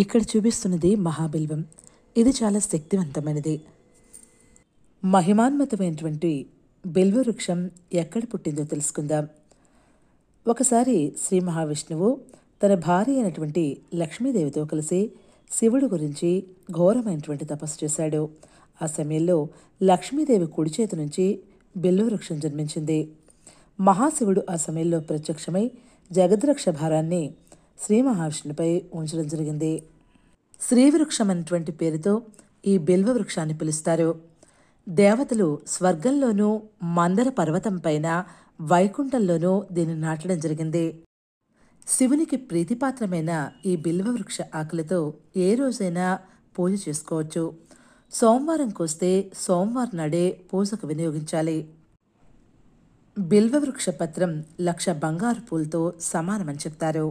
ఇక్కడ చూపిస్తున్నది మహాబిల్వం. ఇది చాలా శక్తివంతమైనది. మహిమాన్వితమైనటువంటి బిల్వవృక్షం ఎక్కడ పుట్టిందో తెలుసుకుందాం. ఒకసారి శ్రీ మహావిష్ణువు తన భార్య అయినటువంటి లక్ష్మీదేవితో కలిసి శివుడు గురించి ఘోరమైనటువంటి తపస్సు చేశాడు. ఆ సమయంలో లక్ష్మీదేవి కుడి చేతి నుంచి బిల్వవృక్షం జన్మించింది. మహాశివుడు ఆ సమయంలో ప్రత్యక్షమై జగద్రక్ష భారాన్ని శ్రీ మహావిష్ణుపై ఉంచడం జరిగింది. శ్రీవృక్షం అన్నటువంటి పేరుతో ఈ బిల్వ వృక్షాన్ని పిలుస్తారు. దేవతలు స్వర్గంలోనూ మందర పర్వతం పైన వైకుంఠంలోనూ దీన్ని నాటడం జరిగింది. శివునికి ప్రీతిపాత్రమైన ఈ బిల్వ వృక్ష ఆకులతో ఏ రోజైనా పూజ చేసుకోవచ్చు. సోమవారం కోస్తే సోమవారం నాడే పూజకు వినియోగించాలి. బిల్వవృక్ష పత్రం 1,00,000 బంగారు పూలతో సమానమని చెప్తారు.